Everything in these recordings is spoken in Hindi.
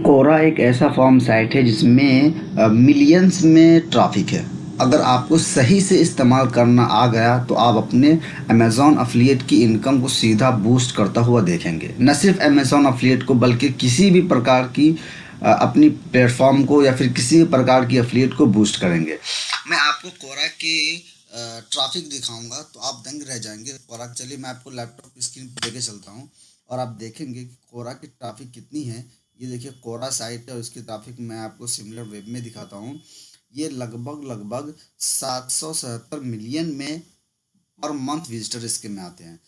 कोरा एक ऐसा फॉर्म साइट है जिसमें मिलियंस में ट्रैफिक है। अगर आपको सही से इस्तेमाल करना आ गया तो आप अपने अमेज़ॉन अफ़िलिएट की इनकम को सीधा बूस्ट करता हुआ देखेंगे। न सिर्फ अमेज़ॉन अफ़िलिएट को बल्कि किसी भी प्रकार की अपनी प्लेटफॉर्म को या फिर किसी भी प्रकार की अफ़िलिएट को बूस्ट करेंगे। मैं आपको कोरा के ट्रैफिक दिखाऊंगा तो आप दंग रह जाएंगे। कोरा चलिए मैं आपको लैपटॉप की स्क्रीन पर लेके चलता हूँ और आप देखेंगे कि कोरा की ट्रैफिक कितनी है। ये देखिए कोरा साइट है और इसकी ट्रैफिक मैं आपको सिमिलर वेब में दिखाता हूँ। ये लगभग 777 मिलियन में पर मंथ विजिटर इसके में आते हैं।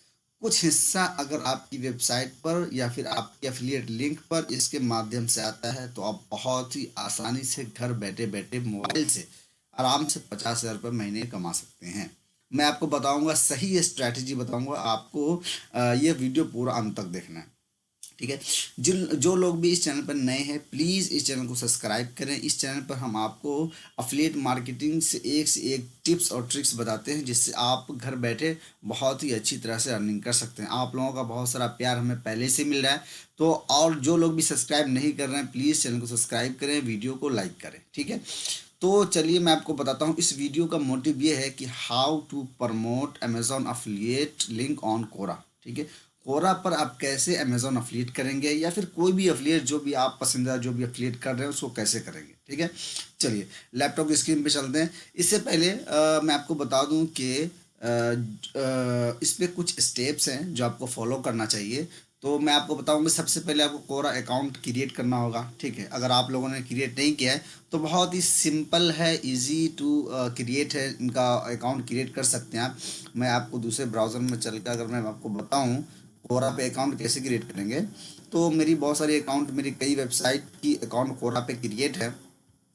कुछ हिस्सा अगर आपकी वेबसाइट पर या फिर आपके एफिलिएट लिंक पर इसके माध्यम से आता है तो आप बहुत ही आसानी से घर बैठे बैठे मोबाइल से आराम से 50,000 रुपये महीने कमा सकते हैं। मैं आपको बताऊंगा, सही स्ट्रैटेजी बताऊंगा आपको। ये वीडियो पूरा अंत तक देखना है, ठीक है। जो लोग भी इस चैनल पर नए हैं प्लीज़ इस चैनल को सब्सक्राइब करें। इस चैनल पर हम आपको अफिलिएट मार्केटिंग से एक टिप्स और ट्रिक्स बताते हैं जिससे आप घर बैठे बहुत ही अच्छी तरह से अर्निंग कर सकते हैं। आप लोगों का बहुत सारा प्यार हमें पहले से मिल रहा है, तो और जो लोग भी सब्सक्राइब नहीं कर रहे हैं प्लीज़ चैनल को सब्सक्राइब करें, वीडियो को लाइक करें, ठीक है। तो चलिए मैं आपको बताता हूँ। इस वीडियो का मोटिव ये है कि how to promote Amazon affiliate link on Quora, ठीक है। कोरा पर आप कैसे अमेजॉन अफिलिएट करेंगे या फिर कोई भी अफिलिएट जो भी आप पसंदीदा जो भी अफिलिएट कर रहे हैं उसको कैसे करेंगे, ठीक है। चलिए लैपटॉप की स्क्रीन पे चलते हैं। इससे पहले मैं आपको बता दूं कि इस पे कुछ स्टेप्स हैं जो आपको फॉलो करना चाहिए। तो मैं आपको बताऊंगा, सबसे पहले आपको कोरा अकाउंट क्रिएट करना होगा, ठीक है। अगर आप लोगों ने क्रिएट नहीं किया है तो बहुत ही सिंपल है, इजी टू क्रिएट है, इनका अकाउंट क्रिएट कर सकते हैं आप। मैं आपको दूसरे ब्राउज़र में चल कर अगर मैं आपको बताऊं कोरा पे अकाउंट कैसे क्रिएट करेंगे, तो मेरी बहुत सारी अकाउंट, मेरी कई वेबसाइट की अकाउंट कोरा पे क्रिएट है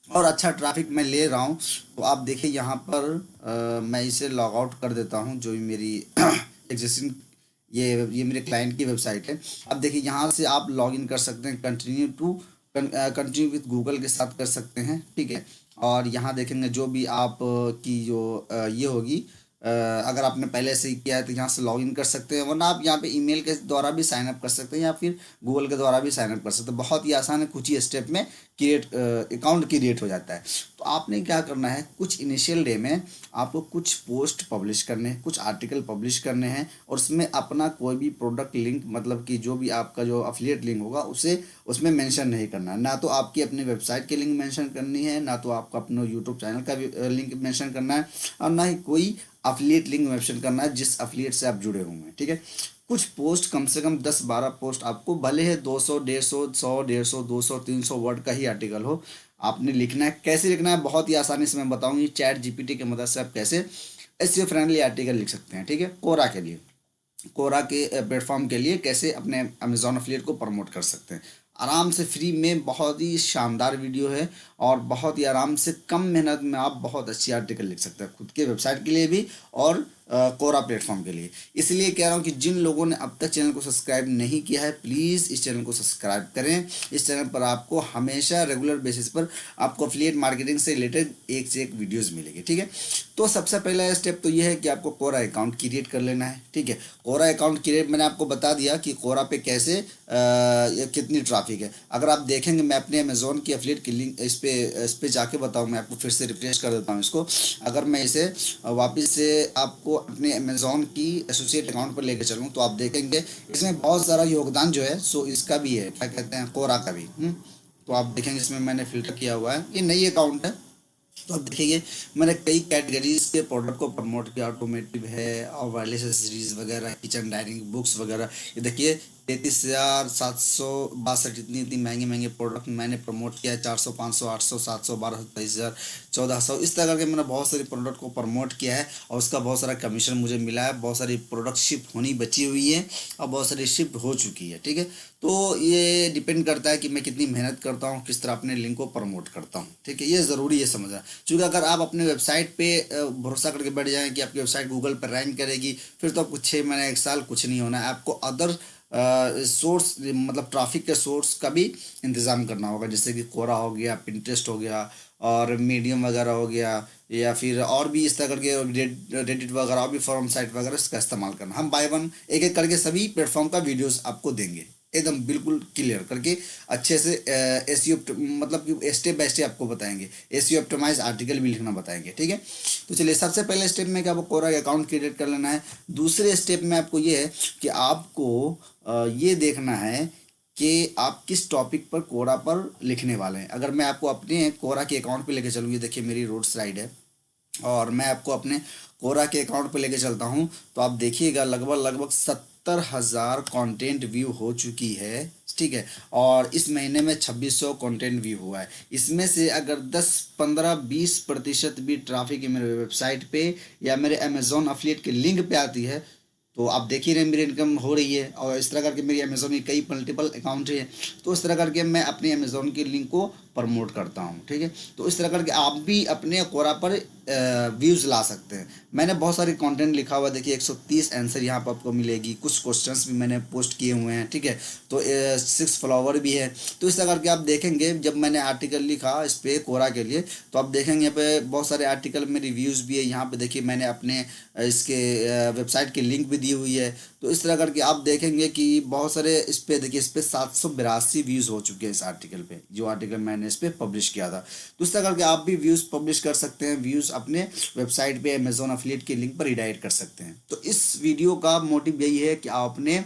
और अच्छा ट्रैफिक मैं ले रहा हूँ। तो आप देखिए यहाँ पर मैं इसे लॉग आउट कर देता हूँ जो भी मेरी एग्जिस्टिंग ये मेरे क्लाइंट की वेबसाइट है। अब देखिए यहाँ से आप लॉग इन कर सकते हैं, कंटिन्यू विथ गूगल के साथ कर सकते हैं, ठीक है। और यहाँ देखेंगे जो भी आप की जो ये होगी, अगर आपने पहले से ही किया है तो यहाँ से लॉगिन कर सकते हैं, वरना आप यहाँ पे ईमेल के द्वारा भी साइन अप कर सकते हैं या फिर गूगल के द्वारा भी साइन अप कर सकते हैं। बहुत ही आसान है, कुछ ही स्टेप में अकाउंट क्रिएट हो जाता है। तो आपने क्या करना है, कुछ इनिशियल डे में आपको कुछ पोस्ट पब्लिश करने हैं, कुछ आर्टिकल पब्लिश करने हैं और उसमें अपना कोई भी प्रोडक्ट लिंक, मतलब कि जो भी आपका जो अफिलिएट लिंक होगा उसे उसमें मेंशन नहीं करना है। ना तो आपकी अपनी वेबसाइट की लिंक मेंशन करनी है, ना तो आपका अपना यूट्यूब चैनल का लिंक मेंशन करना है, और ना ही कोई अफिलिएट लिंक मेंशन करना है जिस अफिलिएट से आप जुड़े हुए हैं, ठीक है। कुछ पोस्ट कम से कम 10-12 पोस्ट आपको, भले है 200 150 100 150 200 300 वर्ड का ही आर्टिकल हो, आपने लिखना है। कैसे लिखना है बहुत ही आसानी से मैं बताऊंगी। चैट जीपीटी की मदद से आप कैसे एसईओ फ्रेंडली आर्टिकल लिख सकते हैं, ठीक है। कोरा के लिए, कोरा के प्लेटफॉर्म के लिए कैसे अपने अमेजॉन अफिलिएट को प्रमोट कर सकते हैं आराम से, फ्री में। बहुत ही शानदार वीडियो है और बहुत ही आराम से कम मेहनत में आप बहुत अच्छी आर्टिकल लिख सकते हैं खुद के वेबसाइट के लिए भी और कोरा प्लेटफॉर्म के लिए। इसलिए कह रहा हूँ कि जिन लोगों ने अब तक चैनल को सब्सक्राइब नहीं किया है प्लीज़ इस चैनल को सब्सक्राइब करें। इस चैनल पर आपको हमेशा रेगुलर बेसिस पर आपको अफिलिएट मार्केटिंग से रिलेटेड एक से एक वीडियोज़ मिलेगी, ठीक है। तो सबसे पहला स्टेप तो ये है कि आपको कोरा अकाउंट क्रिएट कर लेना है, ठीक है। कोरा अकाउंट क्रिएट मैंने आपको बता दिया कि कोरा पे कैसे कितनी ट्रैफिक है। अगर आप देखेंगे मैं अपने अमेजोन की अफिलिएट की लिंक इस पे जाके बताऊँ, मैं आपको फिर से रिफ्रेश कर देता हूँ इसको। अगर मैं इसे वापस से आपको अपने अमेजोन की एसोसिएट अकाउंट पर लेकर चलूँ तो आप देखेंगे इसमें बहुत सारा योगदान जो है सो इसका भी है, क्या कहते हैं, कोरा का भी। तो आप देखेंगे इसमें मैंने फिल्टर किया हुआ है, ये नई अकाउंट है। तो अब देखिए मैंने कई कैटेगरीज के प्रोडक्ट को प्रमोट किया, ऑटोमेटिव है और वायरलेस एसेसरीज वगैरह, किचन डाइनिंग बुक्स वगैरह। ये देखिए 33,762, इतनी इतनी महंगे महंगे प्रोडक्ट मैंने प्रमोट किया है। 400 500 800 700 1200 23,000 1400, इस तरह करके मैंने बहुत सारी प्रोडक्ट को प्रमोट किया है और उसका बहुत सारा कमीशन मुझे मिला है। बहुत सारी प्रोडक्ट शिप होनी बची हुई है और बहुत सारी शिप हो चुकी है, ठीक है। तो ये डिपेंड करता है कि मैं कितनी मेहनत करता हूँ, किस तरह अपने लिंक को प्रमोट करता हूँ, ठीक है। ये ज़रूरी है समझना, क्योंकि अगर आप अपने वेबसाइट पे भरोसा करके बैठ जाएं कि आपकी वेबसाइट गूगल पर रैंक करेगी, फिर तो आपको 6 महीने 1 साल कुछ नहीं होना है। आपको अदर सोर्स, मतलब ट्रैफिक के सोर्स का भी इंतज़ाम करना होगा, जैसे कि कोरा हो गया, पिंटरेस्ट हो गया और मीडियम वगैरह हो गया, या फिर और भी इस तरह करके रेडिट वगैरह और भी फॉरम साइट वगैरह इसका इस्तेमाल करना। हम बाय वन एक एक करके सभी प्लेटफॉर्म का वीडियोस आपको देंगे। एकदम बिल्कुल क्लियर करके अच्छे से एसईओ मतलब कि स्टेप बाय स्टेप आपको बताएंगे, एसईओ ऑप्टिमाइज आर्टिकल भी लिखना बताएंगे, ठीक है। तो चलिए सबसे पहले स्टेप में क्या आपको कोरा अकाउंट क्रिएट कर लेना है। दूसरे स्टेप में आपको ये है कि आपको ये देखना है कि आप किस टॉपिक पर कोरा पर लिखने वाले हैं। अगर मैं आपको अपने कोरा के अकाउंट पे लेके चलूँ, ये देखिए मेरी रोड स्लाइड है और मैं आपको अपने कोरा के अकाउंट पे लेके चलता हूँ, तो आप देखिएगा लगभग लगभग 70,000 कंटेंट व्यू हो चुकी है, ठीक है। और इस महीने में 2600 कंटेंट व्यू हुआ है। इसमें से अगर 10, 15, 20% भी ट्रैफिक मेरे वेबसाइट पे या मेरे अमेजोन अफिलिएट के लिंक पे आती है, तो आप देख ही रहे हैं मेरी इनकम हो रही है। और इस तरह करके मेरी अमेज़ोन की कई मल्टीपल अकाउंट है, तो इस तरह करके मैं अपनी अमेज़ोन के लिंक को प्रमोट करता हूँ, ठीक है। तो इस तरह करके आप भी अपने कोरा पर व्यूज़ ला सकते हैं। मैंने बहुत सारे कंटेंट लिखा हुआ है, देखिए 130 आंसर यहाँ पर आपको मिलेगी, कुछ क्वेश्चंस भी मैंने पोस्ट किए हुए हैं, ठीक है। तो 6 फॉलोवर भी है। तो इस तरह करके आप देखेंगे जब मैंने आर्टिकल लिखा इस पे कोरा के लिए, तो आप देखेंगे यहाँ पे बहुत सारे आर्टिकल में रिव्यूज़ भी है। यहाँ पे देखिए मैंने अपने इसके वेबसाइट की लिंक भी दी हुई है। तो इस तरह करके आप देखेंगे कि बहुत सारे इस पे देखिए, इस पे 782 व्यूज़ हो चुके हैं इस आर्टिकल पे, जो आर्टिकल मैंने इस पे पब्लिश किया था। तो इस तरह करके आप भी व्यूज़ पब्लिश कर सकते हैं, व्यूज़ अपने वेबसाइट पे अमेजोन अफिलिएट के लिंक पर रिडायरेक्ट कर सकते हैं। तो इस वीडियो का मोटिव यही है कि आप अपने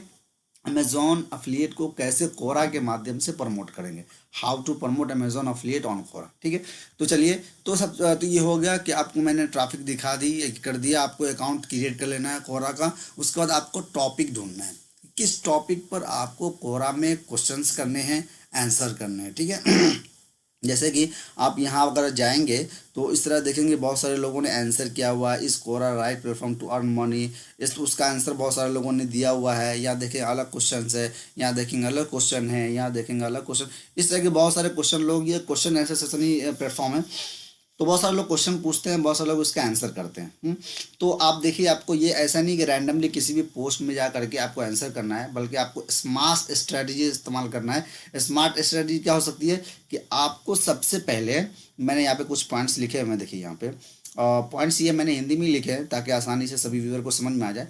अमेजोन अफिलिएट को कैसे कोरा के माध्यम से प्रमोट करेंगे, how to promote Amazon affiliate on Quora, ठीक है। तो चलिए, तो ये हो गया कि आपको मैंने ट्रैफिक दिखा दी कर दिया, आपको अकाउंट क्रिएट कर लेना है कोरा का। उसके बाद आपको टॉपिक ढूंढना है, किस टॉपिक पर आपको कोरा में क्वेश्चंस करने हैं, आंसर करने हैं, ठीक है। जैसे कि आप यहाँ अगर जाएंगे तो इस तरह देखेंगे बहुत सारे लोगों ने आंसर किया हुआ है, इस Quora right platform to earn money, इस उसका आंसर बहुत सारे लोगों ने दिया हुआ है। यहाँ देखें अलग क्वेश्चन है, यहाँ देखेंगे अलग क्वेश्चन है, यहाँ देखेंगे अलग क्वेश्चन। इस तरह के बहुत सारे क्वेश्चन लोग, ये क्वेश्चन आंसर सेशन ही प्लेटफॉर्म है। तो बहुत सारे लोग क्वेश्चन पूछते हैं, बहुत सारे लोग उसका आंसर करते हैं। तो आप देखिए, आपको ये ऐसा नहीं कि रैंडमली किसी भी पोस्ट में जा करके आपको आंसर करना है, बल्कि आपको स्मार्ट स्ट्रेटजी इस्तेमाल करना है। स्मार्ट स्ट्रेटजी क्या हो सकती है कि आपको सबसे पहले, मैंने यहाँ पे कुछ पॉइंट्स लिखे हुए हैं, देखिए यहाँ पे पॉइंट्स ये मैंने हिंदी में लिखे हैं ताकि आसानी से सभी व्यूअर को समझ में आ जाए।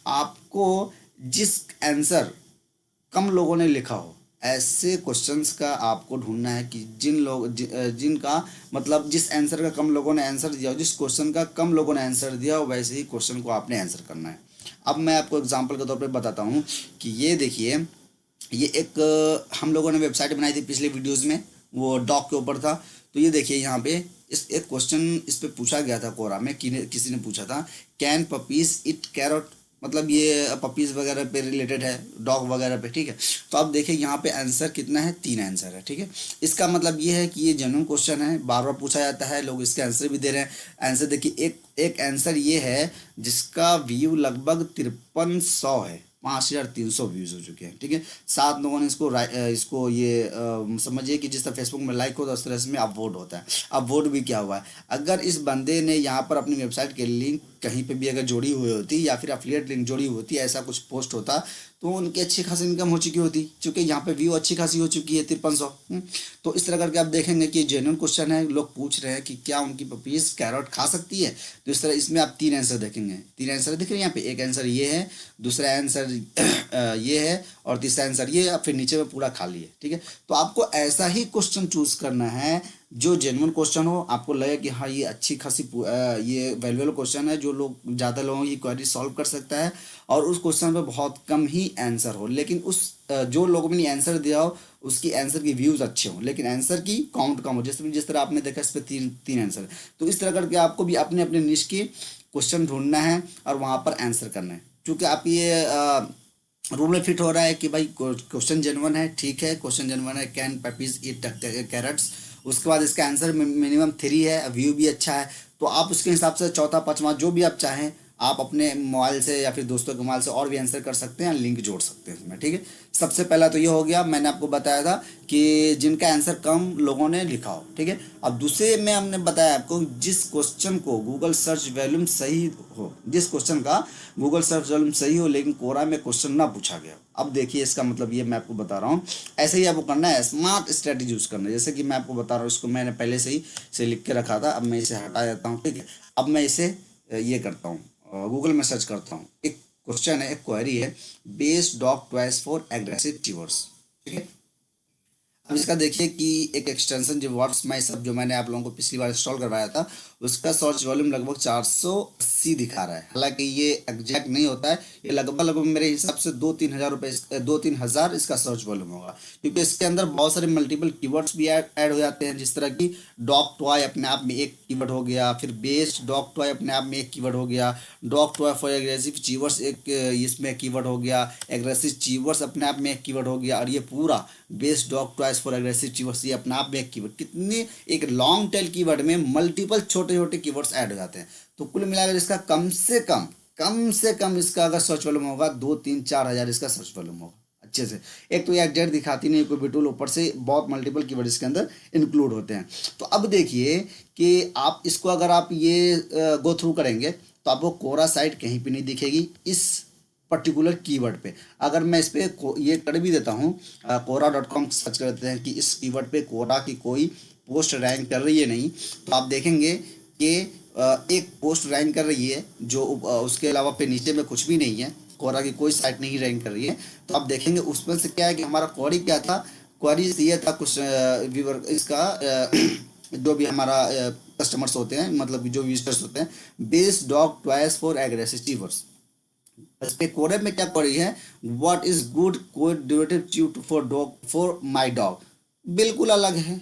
आपको जिस आंसर कम लोगों ने लिखा हो, ऐसे क्वेश्चंस का आपको ढूंढना है कि जिनका मतलब जिस आंसर का कम लोगों ने आंसर दिया हो, जिस क्वेश्चन का कम लोगों ने आंसर दिया हो, वैसे ही क्वेश्चन को आपने आंसर करना है। अब मैं आपको एग्जांपल के तौर पे बताता हूँ कि ये देखिए, ये एक हम लोगों ने वेबसाइट बनाई थी पिछले वीडियोज़ में, वो डॉग के ऊपर था। तो ये देखिए यहाँ पे इस एक क्वेश्चन इस पे पूछा गया था कोरा में, किसी ने पूछा था, कैन पपीज इट कैरट, मतलब ये पपीज़ वगैरह पे रिलेटेड है, डॉग वगैरह पे, ठीक है। तो आप देखिए यहाँ पे आंसर कितना है, 3 आंसर है, ठीक है। इसका मतलब ये है कि ये जेन्युइन क्वेश्चन है, बार बार पूछा जाता है, लोग इसके आंसर भी दे रहे हैं। आंसर देखिए, एक एक आंसर ये है जिसका व्यू लगभग 5300 है, 5300 व्यूज़ हो चुके हैं, ठीक है। 7 लोगों ने इसको ये समझिए कि जिस तरह फेसबुक में लाइक होता है उस तरह इसमें अपवोट होता है। अपवोट भी क्या हुआ है, अगर इस बंदे ने यहाँ पर अपनी वेबसाइट के लिंक कहीं पे भी अगर जोड़ी हुई होती या फिर अफिलिएट लिंक जोड़ी होती, ऐसा कुछ पोस्ट होता, तो उनकी अच्छी खासी इनकम हो चुकी होती, क्योंकि यहाँ पे व्यू अच्छी खासी हो चुकी है 5300। तो इस तरह करके आप देखेंगे कि जेन्युइन क्वेश्चन है, लोग पूछ रहे हैं कि क्या उनकी पपीज कैरट खा सकती है। तो इस तरह इसमें आप 3 आंसर देखेंगे, 3 आंसर दिख रहे हैं यहाँ पे, एक आंसर ये है, दूसरा आंसर ये है, और तीसरा आंसर ये है, फिर नीचे में पूरा खाली है, ठीक है। तो आपको ऐसा ही क्वेश्चन चूज करना है जो जेन्युइन क्वेश्चन हो, आपको लगे कि हाँ ये अच्छी खासी ये वैल्यूएबल क्वेश्चन है, जो लोग ज़्यादा लोगों की क्वेरी सॉल्व कर सकता है, और उस क्वेश्चन पे बहुत कम ही आंसर हो, लेकिन उस जो लोगों ने आंसर दिया हो उसकी आंसर की व्यूज़ अच्छे हों, लेकिन आंसर की काउंट कम हो। जिस तरह आपने देखा इस पर 3 आंसर है। तो इस तरह करके आपको भी अपने अपने निश के क्वेश्चन ढूंढना है और वहाँ पर आंसर करना है। क्योंकि आप ये रूल में फिट हो रहा है कि भाई क्वेश्चन जेन्युइन है, ठीक है, क्वेश्चन जेन्युइन है, कैन पपीज ईट कैरट्स, उसके बाद इसका आंसर मिनिमम 3 है, व्यू भी अच्छा है। तो आप उसके हिसाब से चौथा पाँचवा जो भी आप चाहें, आप अपने मोबाइल से या फिर दोस्तों के मोबाइल से और भी आंसर कर सकते हैं, लिंक जोड़ सकते हैं इसमें, ठीक है। सबसे पहला तो ये हो गया, मैंने आपको बताया था कि जिनका आंसर कम लोगों ने लिखा हो, ठीक है। अब दूसरे में हमने बताया आपको जिस क्वेश्चन को गूगल सर्च वॉल्यूम सही हो, जिस क्वेश्चन का गूगल सर्च वॉल्यूम सही हो लेकिन कोरा में क्वेश्चन ना पूछा गया। अब देखिए इसका मतलब ये मैं आपको बता रहा हूँ, ऐसे ही आपको करना है, स्मार्ट स्ट्रेटेजी यूज़ करना है। जैसे कि मैं आपको बता रहा हूँ, इसको मैंने पहले से ही से लिख के रखा था, अब मैं इसे हटा देता हूँ, ठीक है। अब मैं इसे ये करता हूँ, गूगल में सर्च करता हूँ, एक क्वेश्चन है, एक क्वेरी है, based dog toys for aggressive keywords, ठीक है। अब इसका देखिए कि एक एक्सटेंशन जो व्हाट्स माई सब जो मैंने आप लोगों को पिछली बार इंस्टॉल करवाया था, उसका सर्च वॉल्यूम लगभग 480 दिखा रहा है। हालांकि ये एग्जैक्ट नहीं होता है, ये लगभग मेरे हिसाब से 2-3 हज़ार इसका सर्च वॉल्यूम होगा, क्योंकि इसके अंदर बहुत सारे मल्टीपल कीवर्ड्स भी ऐड हो जाते हैं, जिस तरह की डॉग टॉय अपने आप में एक कीवर्ड हो गया, फिर बेस्ड डॉग टॉय अपने आप में एक कीवर्ड हो गया, डॉग टॉय फॉर एग्रेसिव चीवर्स एक इसमें कीवर्ड हो गया, एग्रेसिव चीवर्स अपने आप में एक कीवर्ड हो गया, और ये पूरा based dog toys for aggressive keywords ये अपने आप में एक कीवर्ड, कितने एक लॉन्ग टेल कीवर्ड में मल्टीपल छोटे छोटे कीवर्ड्स ऐड हो जाते हैं। तो कुल मिलाकर इसका कम से कम इसका अगर सर्च वॉल्यूम होगा 2-3-4 हज़ार इसका सर्च वॉल्यूम होगा अच्छे से। एक तो ये एग्जैक्ट दिखाती नहीं कोई भी टूल, ऊपर से बहुत मल्टीपल कीवर्ड इसके अंदर इंक्लूड होते हैं। तो अब देखिए कि आप इसको अगर आप ये गो थ्रू करेंगे तो आपको कोरा साइट कहीं पे नहीं दिखेगी इस पर्टिकुलर कीवर्ड पे। अगर मैं इस पे ये कर भी देता हूँ, कोरा.com सर्च करते हैं कि इस कीवर्ड पे कोरा की कोई पोस्ट रैंक कर रही है नहीं, तो आप देखेंगे कि एक पोस्ट रैंक कर रही है जो उसके अलावा पे नीचे में कुछ भी नहीं है, कोरा की कोई साइट नहीं रैंक कर रही है। तो आप देखेंगे उसमें से क्या है कि हमारा क्वेरी क्या था, क्वेरी ये था कुछ व्यूअर इसका जो भी हमारा कस्टमर्स होते हैं, मतलब जो विजिटर्स होते हैं, best dog toys for aggressive keywords. इस पे कोरे में क्या पड़ी है, what is good code durable chew for dog for my dog, बिल्कुल अलग है।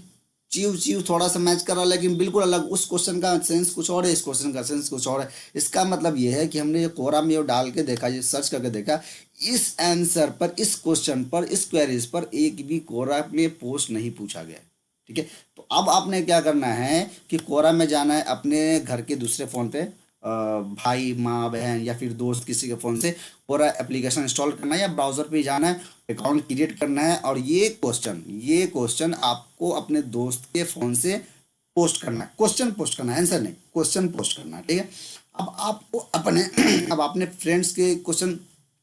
च्यू च्यू थोड़ा सा मैच कर रहा है, लेकिन बिल्कुल अलग। उस क्वेश्चन का सेंस कुछ और है, इस क्वेश्चन का सेंस कुछ और है। इसका मतलब ये है कि हमने ये कोरा में डाल के देखा, ये सर्च करके देखा, इस आंसर पर, इस क्वेश्चन पर, इस क्वेरीज पर एक भी कोरा में पोस्ट नहीं पूछा गया, ठीक है। तो अब आपने क्या करना है कि कोरा में जाना है, अपने घर के दूसरे फ़ोन पे भाई माँ बहन या फिर दोस्त किसी के फ़ोन से पूरा एप्लीकेशन इंस्टॉल करना है, या ब्राउज़र पे जाना है, अकाउंट क्रिएट करना है, और ये क्वेश्चन आपको अपने दोस्त के फ़ोन से पोस्ट करना है। क्वेश्चन पोस्ट करना है, आंसर नहीं, क्वेश्चन पोस्ट करना है, ठीक है। अब आपको अपने अब आपने फ्रेंड्स के क्वेश्चन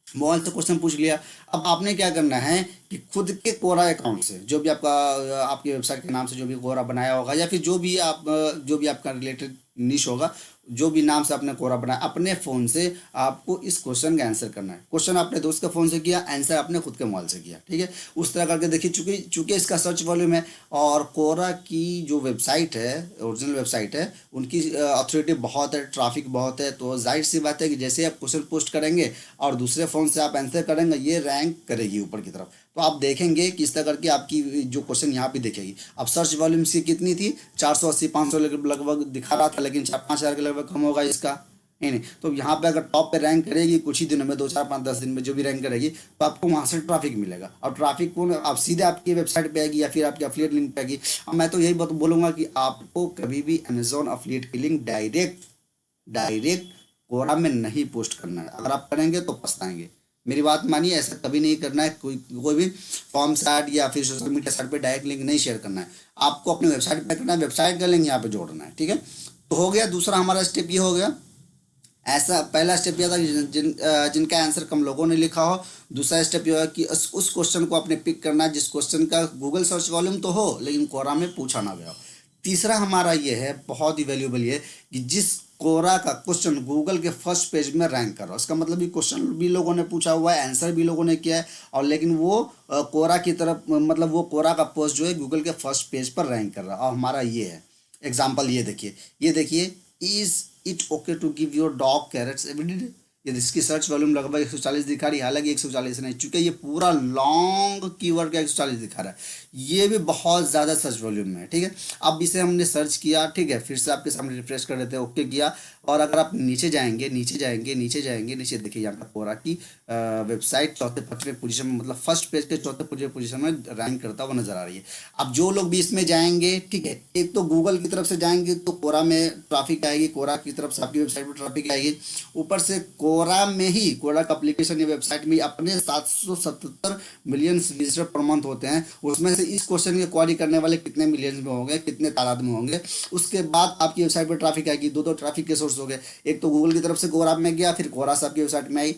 मोबाइल से क्वेश्चन पूछ लिया। अब आपने क्या करना है कि खुद के कोरा अकाउंट से, जो भी आपका आपकी वेबसाइट के नाम से जो भी कोरा बनाया होगा, या फिर जो भी आपका रिलेटेड निश होगा, जो भी नाम से आपने कोरा बनाया, अपने फ़ोन से आपको इस क्वेश्चन का आंसर करना है। क्वेश्चन आपने दोस्त के फ़ोन से किया, आंसर आपने खुद के मोबाइल से किया, ठीक है। उस तरह करके देखिए, चूँकि इसका सर्च वॉल्यूम है, और कोरा की जो वेबसाइट है, ओरिजिनल वेबसाइट है, उनकी अथॉरिटी बहुत है, ट्रैफिक बहुत है, तो जाहिर सी बात है कि जैसे आप क्वेश्चन पोस्ट करेंगे और दूसरे फ़ोन से आप आंसर करेंगे, ये रैंक करेगी ऊपर की तरफ। तो आप देखेंगे कि इस तरह करके आपकी जो क्वेश्चन यहाँ पे दिखेगी। अब सर्च वॉल्यूम सी कितनी थी, 480-500 लगभग दिखा रहा था, लेकिन 4-5 हज़ार के लगभग कम होगा इसका, नहीं। तो यहाँ पे अगर टॉप पे रैंक करेगी कुछ ही दिनों में, 2-4-5-10 दिन में जो भी रैंक करेगी, तो आपको वहाँ से ट्रैफिक मिलेगा, और ट्रैफिक को आप सीधे आपकी वेबसाइट पे आएगी या फिर आपके एफिलिएट लिंक पे आएगी। अब मैं तो यही बोलूँगा कि आपको कभी भी अमेजोन एफिलिएट की लिंक डायरेक्ट कोरा में नहीं पोस्ट करना है। अगर आप करेंगे तो पछताएंगे, मेरी बात मानिए, ऐसा कभी नहीं करना है। कोई भी फॉर्म साइट या फिर सोशल मीडिया साइट पे डायरेक्ट लिंक नहीं शेयर करना है, आपको अपनी वेबसाइट पे करना है, वेबसाइट का लिंक यहाँ पे जोड़ना है, ठीक है। तो हो गया, दूसरा हमारा स्टेप ये हो गया। ऐसा पहला स्टेप यह था कि जिनका आंसर कम लोगों ने लिखा हो। दूसरा स्टेप यह है कि उस क्वेश्चन को आपने पिक करना है जिस क्वेश्चन का गूगल सर्च वॉल्यूम तो हो, लेकिन कोरा में पूछा ना गया हो। तीसरा हमारा ये है, बहुत ही वैल्यूबल ये, कि जिस कोरा का क्वेश्चन गूगल के फर्स्ट पेज में रैंक कर रहा है, उसका मतलब ये क्वेश्चन भी लोगों ने पूछा हुआ है, आंसर भी लोगों ने किया है, और लेकिन वो कोरा की तरफ, मतलब वो कोरा का पोस्ट जो है गूगल के फर्स्ट पेज पर रैंक कर रहा है। और हमारा ये है एग्जाम्पल, ये देखिए, is it okay to give your dog carrots every day. ये इसकी सर्च वॉल्यूम लगभग 140 दिखा रही है, हालांकि 140 नहीं, चूंकि ये पूरा लॉन्ग कीवर्ड का 140 दिखा रहा है, ये भी बहुत ज़्यादा सर्च वॉल्यूम में है, ठीक है। अब इसे हमने सर्च किया, ठीक है, फिर से आपके सामने रिफ्रेश कर देते हैं, ओके किया, और अगर आप नीचे जाएंगे नीचे देखिए, यहाँ पर कोरा की वेबसाइट चौथे पाँचवें पोजीशन में, मतलब फर्स्ट पेज के चौथे पोजीशन में रैंक करता हुआ नजर आ रही है। अब जो लोग भी इसमें जाएंगे, ठीक है, एक तो गूगल की तरफ से जाएंगे तो कोरा में ट्रैफिक आएगी, कोरा की तरफ से आपकी वेबसाइट पर ट्रैफिक आएगी, ऊपर से कोरा में ही, कोरा का एप्लीकेशन या वेबसाइट में अपने 777 मिलियन विजिटर पर मंथ होते हैं, उसमें से इस क्वेश्चन की क्वेरी करने वाले कितने मिलियंस में होंगे, कितने तादाद में होंगे। उसके बाद आपकी वेबसाइट पर ट्रैफिक आएगी। दो ट्रैफिक के सोर्स हो गए, एक तो गूगल की तरफ से कोरा में गया, फिर कोरा से आपकी वेबसाइट में आई,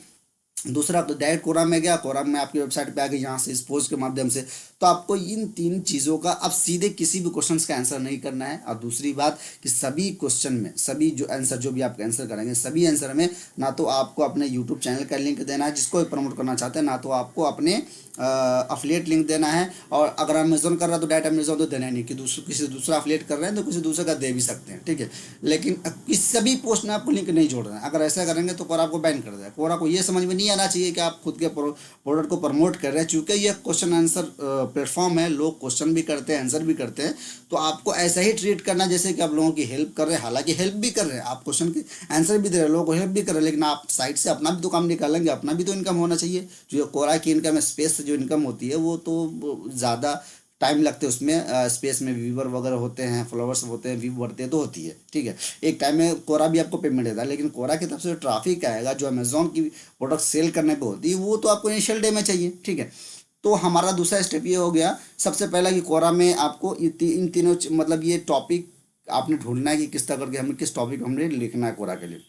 दूसरा तो डायरेक्ट कोरा में गया, कोरा में आपकी वेबसाइट पे आ गई यहाँ से इस पोस्ट के माध्यम से। तो आपको इन 3 चीज़ों का अब सीधे किसी भी क्वेश्चन का आंसर नहीं करना है। और दूसरी बात कि सभी क्वेश्चन में सभी जो आंसर जो भी आप आंसर करेंगे सभी आंसर में ना तो आपको अपने यूट्यूब चैनल का लिंक देना है जिसको भी प्रमोट करना चाहते हैं, ना तो आपको अपने अफिलिएट लिंक देना है। और अगर अमेजोन कर रहा है तो डायरेक्ट अमेजोन तो देना ही नहीं, कि किसी दूसरा अफिलिएट कर रहे हैं तो किसी दूसरे का दे भी सकते हैं, ठीक है। लेकिन किसी भी पोस्ट में आपको लिंक नहीं जोड़ना है। अगर ऐसा करेंगे तो कोरा आपको बैन कर देगा। कोरा को ये समझ में नहीं आना चाहिए कि आप खुद के प्रोडक्ट को प्रमोट कर रहे हैं। चूँकि ये क्वेश्चन आंसर प्लेटफॉर्म है, लोग क्वेश्चन भी करते हैं आंसर भी करते हैं, तो आपको ऐसा ही ट्रीट करना जैसे कि आप लोगों की हेल्प कर रहे हैं। हालांकि हेल्प भी कर रहे हैं, आप क्वेश्चन के आंसर भी दे रहे हैं, लोगों को हेल्प भी कर रहे हैं, लेकिन आप साइड से अपना भी तो काम निकालेंगे, अपना भी तो इनकम होना चाहिए। जो कोरा की इनकम स्पेस से जो इनकम होती है वो तो ज़्यादा टाइम लगते हैं उसमें, स्पेस में व्यूवर वगैरह होते हैं, फॉलोअर्स होते हैं, व्यू बढ़ते हैं तो होती है, ठीक है। एक टाइम में कोरा भी आपको पेमेंट देता है, लेकिन कोरा की तरफ से जो ट्रैफिक आएगा जो अमेजोन की प्रोडक्ट सेल करने पे होती है वो तो आपको इनिशियल डे में चाहिए, ठीक है। तो हमारा दूसरा स्टेप ये हो गया सबसे पहला कि कोरा में आपको इन तीनों मतलब ये टॉपिक आपने ढूंढना है कि किस तरह करके हमें किस टॉपिक हमने लिखना है कोरा के लिए।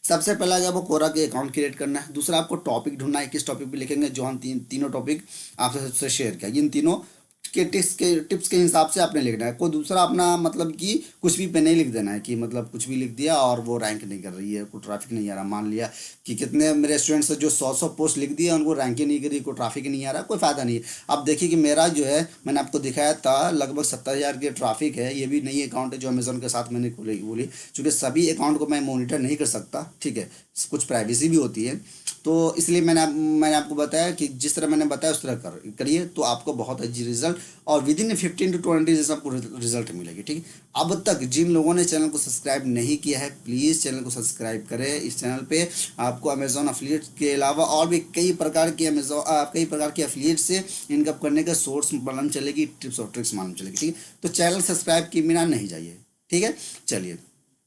सबसे पहला जो आपको कोरा के अकाउंट क्रिएट करना है। दूसरा आपको टॉपिक ढूंढना है किस टॉपिक पे लिखेंगे, जो हम तीनों टॉपिक आपसे सबसे शेयर किया, इन तीनों के टिप्स के हिसाब से आपने लिखना है। कोई दूसरा अपना मतलब कि कुछ भी पे नहीं लिख देना है कि मतलब कुछ भी लिख दिया और वो रैंक नहीं कर रही है, कोई ट्रैफिक नहीं आ रहा। मान लिया कि कितने मेरे स्टूडेंट्स जो 100 पोस्ट लिख दिए उनको रैंक ही नहीं करी, कोई ट्रैफिक नहीं आ रहा, कोई फ़ायदा नहीं है। अब देखिए कि मेरा जो है मैंने आपको दिखाया था लगभग 70,000 के ट्रैफिक है। ये भी नई अकाउंट है जो अमेजोन के साथ मैंने बोली, चूँकि सभी अकाउंट को मैं मॉनिटर नहीं कर सकता, ठीक है, कुछ प्राइवेसी भी होती है। तो इसलिए मैंने आपको बताया कि जिस तरह मैंने बताया उस तरह करिए तो आपको बहुत अच्छी रिजल्ट और विद इन 15 to 20 डेज आपको रिजल्ट मिलेगी, ठीक है। अब तक जिन लोगों ने चैनल को सब्सक्राइब नहीं किया है प्लीज़ चैनल को सब्सक्राइब करें। इस चैनल पे आपको अमेजोन अफिलिएट के अलावा और भी कई प्रकार की अफिलिएट से इनकम करने का सोर्स मालूम चलेगी, टिप्स और ट्रिक्स मालूम चलेगी, ठीक है। तो चैनल सब्सक्राइब किए बिना नहीं जाइए, ठीक है। चलिए,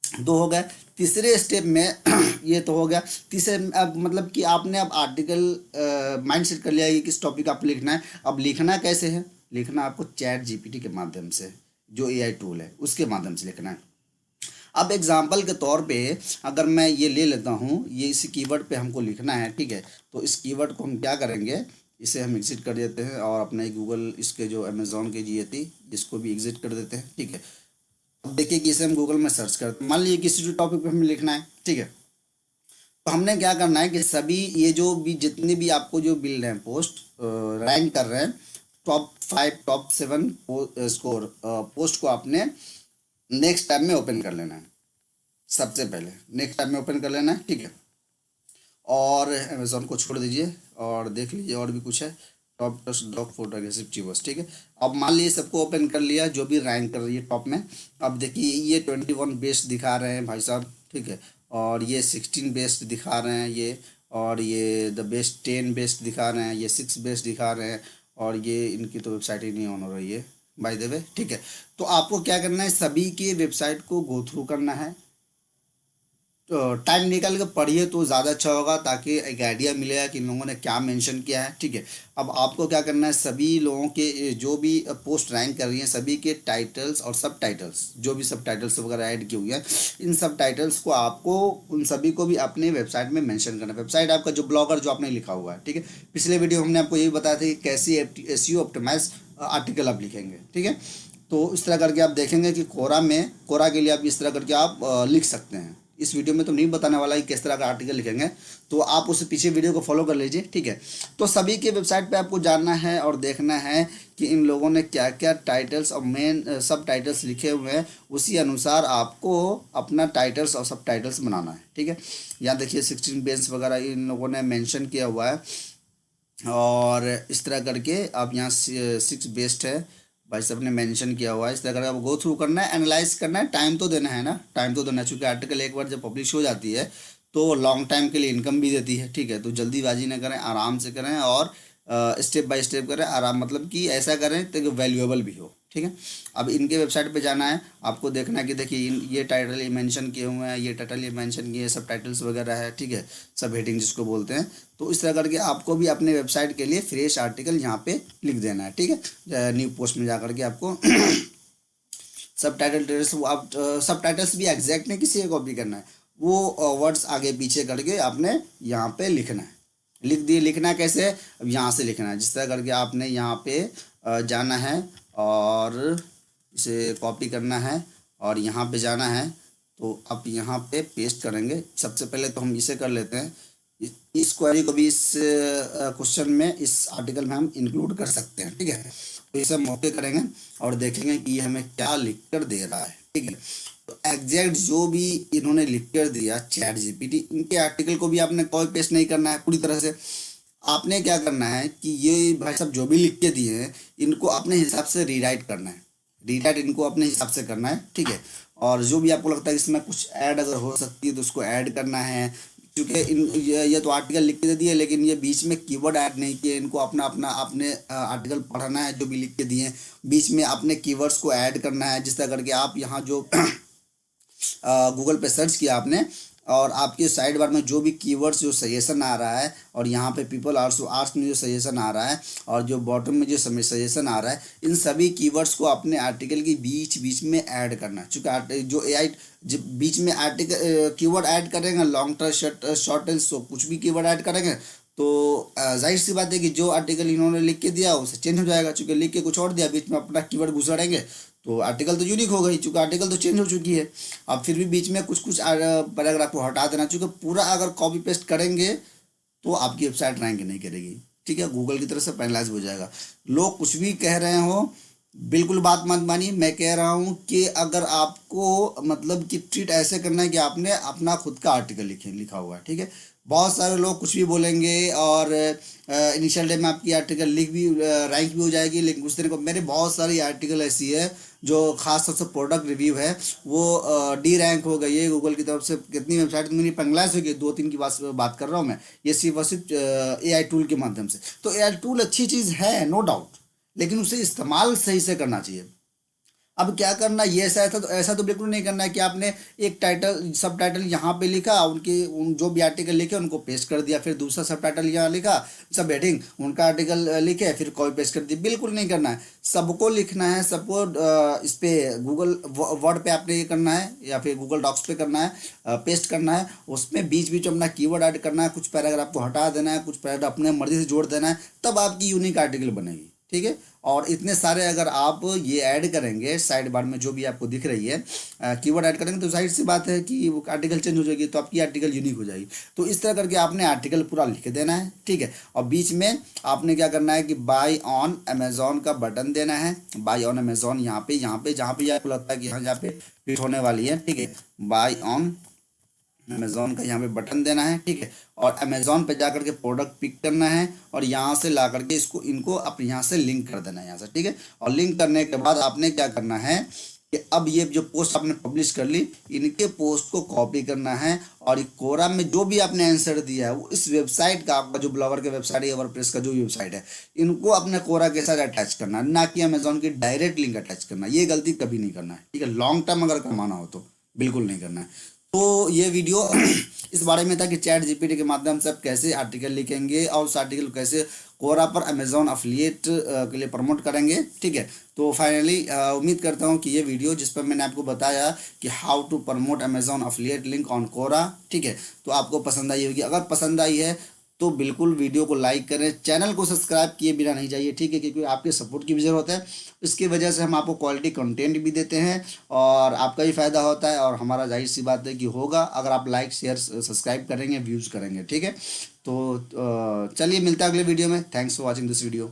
दो हो गए। तीसरे स्टेप में ये तो हो गया। तीसरे अब मतलब कि आपने अब आर्टिकल माइंड सेट कर लिया है कि किस टॉपिक आपको लिखना है। अब लिखना कैसे है, लिखना आपको चैट जीपीटी के माध्यम से, जो एआई टूल है उसके माध्यम से लिखना है। अब एग्जाम्पल के तौर पे अगर मैं ये ले लेता हूँ, ये इस कीवर्ड पे हमको लिखना है, ठीक है। तो इस कीवर्ड को हम क्या करेंगे, इसे हम एग्जिट कर देते हैं और अपने गूगल इसके जो अमेजोन के जी थी इसको भी एग्जिट कर देते हैं, ठीक है। अब देखिए कि इसे हम गूगल में सर्च करते हैं, मान लीजिए किसी भी टॉपिक पे हमें लिखना है, ठीक है। तो हमने क्या करना है कि सभी ये जो भी जितने भी आपको जो मिल रहे हैं पोस्ट रैंक कर रहे हैं, टॉप 5 टॉप 7 स्कोर पोस्ट को आपने नेक्स्ट टैब में ओपन कर लेना है। सबसे पहले नेक्स्ट टैब में ओपन कर लेना है, ठीक है। और अमेजोन को छोड़ दीजिए और देख लीजिए और भी कुछ है, टॉप 10 डॉग फोटो एग्रेसिव चीवर्स, ठीक है। अब मान लीजिए सबको ओपन कर लिया जो भी रैंक कर रही है टॉप में। अब देखिए ये 21 बेस्ट दिखा रहे हैं भाई साहब, ठीक है। और ये 16 बेस्ट दिखा रहे हैं ये, और ये द बेस्ट 10 बेस्ट दिखा रहे हैं, ये 6 बेस्ट दिखा रहे हैं, और ये इनकी तो वेबसाइट ही नहीं ऑन हो रही है बाय द वे, ठीक है। तो आपको क्या करना है, सभी की वेबसाइट को गो थ्रू करना है। तो टाइम निकाल के पढ़िए तो ज़्यादा अच्छा होगा, ताकि एक आइडिया मिलेगा कि इन लोगों ने क्या मेंशन किया है, ठीक है। अब आपको क्या करना है, सभी लोगों के जो भी पोस्ट रैंक कर रही हैं सभी के टाइटल्स और सब टाइटल्स, जो भी सब टाइटल्स वगैरह ऐड किए हुए हैं, इन सब टाइटल्स को आपको उन सभी को भी अपने वेबसाइट में मेंशन करना है। वेबसाइट आपका जो ब्लॉगर जो आपने लिखा हुआ है, ठीक है। पिछले वीडियो हमने आपको यही बताया था कि कैसी एसईओ ऑप्टिमाइज आर्टिकल आप लिखेंगे, ठीक है। तो इस तरह करके आप देखेंगे कि कोरा के लिए आप इस तरह करके आप लिख सकते हैं। इस वीडियो में तो नहीं बताने वाला कि किस तरह का आर्टिकल लिखेंगे, तो आप उस पीछे वीडियो को फॉलो कर लीजिए, ठीक है। तो सभी के वेबसाइट पे आपको जानना है और देखना है कि इन लोगों ने क्या क्या टाइटल्स और मेन सब टाइटल्स लिखे हुए हैं, उसी अनुसार आपको अपना टाइटल्स और सब टाइटल्स बनाना है, ठीक है। यहाँ देखिए 16 बेंच वगैरह इन लोगों ने मेंशन किया हुआ है, और इस तरह करके आप यहाँ 6 बेस्ट है भाई साहब ने मेंशन किया हुआ है। इस तरह करके आपको गो थ्रू करना है, एनालाइज करना है, टाइम तो देना है ना, टाइम तो देना है, चूँकि आर्टिकल एक बार जब पब्लिश हो जाती है तो लॉन्ग टाइम के लिए इनकम भी देती है, ठीक है। तो जल्दीबाजी ना करें, आराम से करें और स्टेप बाय स्टेप करें, आराम मतलब कि ऐसा करें ताकि वैल्यूएबल भी हो, ठीक है। अब इनके वेबसाइट पे जाना है, आपको देखना है कि देखिए ये टाइटल ये मेंशन किए हुए हैं, ये टाइटल ये मेंशन किए, सब टाइटल्स वगैरह है, ठीक है, सब हेडिंग जिसको बोलते हैं। तो इस तरह करके आपको भी अपने वेबसाइट के लिए फ्रेश आर्टिकल यहाँ पे लिख देना है, ठीक है। न्यू पोस्ट में जा करके आपको सब टाइटल्स आप सब टाइटल्स भी एग्जैक्ट नहीं किसी को कॉपी करना है, वो वर्ड्स आगे पीछे करके आपने यहाँ पे लिखना है, लिख दिए। लिखना कैसे है, अब यहाँ से लिखना है, जिस तरह करके आपने यहाँ पे जाना है और इसे कॉपी करना है और यहाँ पे जाना है। तो आप यहाँ पे पेस्ट करेंगे। सबसे पहले तो हम इसे कर लेते हैं, इस क्वेरी को भी इस क्वेश्चन में, इस आर्टिकल में हम इंक्लूड कर सकते हैं। ठीक है, तो इसे हम ओके करेंगे और देखेंगे कि ये हमें क्या लिख कर दे रहा है। ठीक है, तो एग्जैक्ट जो भी इन्होंने लिख कर दिया चैट जीपीटी, इनके आर्टिकल को भी आपने कॉपी पेस्ट नहीं करना है पूरी तरह से। आपने क्या करना है कि ये भाई साहब जो भी लिख के दिए हैं इनको अपने हिसाब से रीराइट करना है। रीराइट इनको अपने हिसाब से करना है। ठीक है, और जो भी आपको लगता है इसमें कुछ ऐड अगर हो सकती है तो उसको ऐड करना है। क्योंकि ये तो आर्टिकल लिख के दिए, लेकिन ये बीच में कीवर्ड ऐड नहीं किए। इनको अपना अपना आपने आर्टिकल पढ़ना है जो भी लिख के दिए हैं, बीच में आपने कीवर्ड्स को ऐड करना है। जिस तरह करके आप यहाँ जो गूगल पे सर्च किया आपने, और आपके साइड बार में जो भी कीवर्ड्स जो सजेशन आ रहा है, और यहाँ पे पीपल आल्सो आस्क में जो सजेशन आ रहा है, और जो बॉटम में जो सजेशन आ रहा है, इन सभी कीवर्ड्स को अपने आर्टिकल के बीच बीच में ऐड करना है। चूँकि जो एआई बीच में आर्टिकल कीवर्ड ऐड करेंगे, लॉन्ग टर्म शॉर्ट टर्म, सो कुछ भी कीवर्ड ऐड करेंगे तो जाहिर सी बात है कि जो आर्टिकल इन्होंने लिख के दिया उसे चेंज हो जाएगा। चूँकि लिख के कुछ और दिया, बीच में अपना कीवर्ड घुसाड़ेंगे तो आर्टिकल तो यूनिक हो गई, चूँकि आर्टिकल तो चेंज हो चुकी है। अब फिर भी बीच में कुछ कुछ पैराग्राफ को हटा देना, चूँकि पूरा अगर कॉपी पेस्ट करेंगे तो आपकी वेबसाइट रैंक नहीं करेगी। ठीक है, गूगल की तरफ से पेनलाइज हो जाएगा। लोग कुछ भी कह रहे हो, बिल्कुल बात मत मानिए। मैं कह रहा हूँ कि अगर आपको मतलब कि ट्रीट ऐसे करना है कि आपने अपना खुद का आर्टिकल लिखा हुआ है। ठीक है, बहुत सारे लोग कुछ भी बोलेंगे और इनिशियल डे में आपकी आर्टिकल लिख भी रैंक भी हो जाएगी, लेकिन कुछ दिन को मेरे बहुत सारी आर्टिकल ऐसी है जो खास तौर से प्रोडक्ट रिव्यू है वो डी रैंक हो गई है गूगल की तरफ से। कितनी वेबसाइट मेरी पेनलाइज हो गई, 2-3 की बात कर रहा हूँ मैं, ये सिर्फ और सिर्फ AI टूल के माध्यम से। तो AI टूल अच्छी चीज़ है, नो डाउट, लेकिन उसे इस्तेमाल सही से करना चाहिए। अब क्या करना, ये ऐसा तो बिल्कुल नहीं करना है कि आपने एक टाइटल सब टाइटल यहाँ पे लिखा, उनके उन जो भी आर्टिकल लिखे उनको पेस्ट कर दिया, फिर दूसरा सब टाइटल यहाँ लिखा, सब हेडिंग उनका आर्टिकल लिखे, फिर कॉपी पेस्ट कर दिया। बिल्कुल नहीं करना है, सबको लिखना है। सबको इस पे गूगल वर्ड पे आपने ये करना है या फिर गूगल डॉक्स पे करना है, पेस्ट करना है। उसमें बीच बीच अपना कीवर्ड ऐड करना है, कुछ पैराग्राफ को हटा देना है, कुछ पैराग्राफ अपने मर्जी से जोड़ देना है, तब आपकी यूनिक आर्टिकल बनेगी। ठीक है, और इतने सारे अगर आप ये ऐड करेंगे साइड बार में जो भी आपको दिख रही है कीवर्ड ऐड करेंगे, तो जाहिर सी बात है कि वो आर्टिकल चेंज हो जाएगी, तो आपकी आर्टिकल यूनिक हो जाएगी। तो इस तरह करके आपने आर्टिकल पूरा लिख देना है। ठीक है, और बीच में आपने क्या करना है कि बाय ऑन अमेजोन का बटन देना है। बाय ऑन अमेजोन यहाँ पे जहाँ पे आपको लगता है कि हाँ, यहाँ पे फिट होने वाली है। ठीक है, बाय ऑन अमेज़ॉन का यहाँ पे बटन देना है। ठीक है, और अमेज़ॉन पे जा करके प्रोडक्ट पिक करना है और यहाँ से ला करके इसको इनको अपने यहाँ से लिंक कर देना है यहाँ से। ठीक है, और लिंक करने के बाद आपने क्या करना है कि अब ये जो पोस्ट आपने पब्लिश कर ली, इनके पोस्ट को कॉपी करना है और कोरा में जो भी आपने आंसर दिया है वो इस वेबसाइट का, आपका जो ब्लॉगर का वेबसाइट है, वर्डप्रेस का जो वेबसाइट है, इनको अपने कोरा के साथ अटैच करना है, ना कि अमेज़ॉन की डायरेक्ट लिंक अटैच करना है। ये गलती कभी नहीं करना है। ठीक है, लॉन्ग टर्म अगर कमाना हो तो बिल्कुल नहीं करना है। तो ये वीडियो इस बारे में था कि चैट जीपीटी के माध्यम से आप कैसे आर्टिकल लिखेंगे और उस आर्टिकल को कैसे कोरा पर अमेजॉन अफिलिएट के लिए प्रमोट करेंगे। ठीक है, तो फाइनली उम्मीद करता हूँ कि ये वीडियो जिस पर मैंने आपको बताया कि how to promote Amazon affiliate link on Quora, ठीक है, तो आपको पसंद आई होगी। अगर पसंद आई है तो बिल्कुल वीडियो को लाइक करें, चैनल को सब्सक्राइब किए बिना नहीं जाइए। ठीक है, क्योंकि आपके सपोर्ट की भी ज़रूरत है। इसकी वजह से हम आपको क्वालिटी कंटेंट भी देते हैं और आपका भी फ़ायदा होता है, और हमारा जाहिर सी बात है कि होगा अगर आप लाइक शेयर सब्सक्राइब करेंगे, व्यूज़ करेंगे। ठीक है, तो चलिए मिलता है अगले वीडियो में। Thanks for watching this video.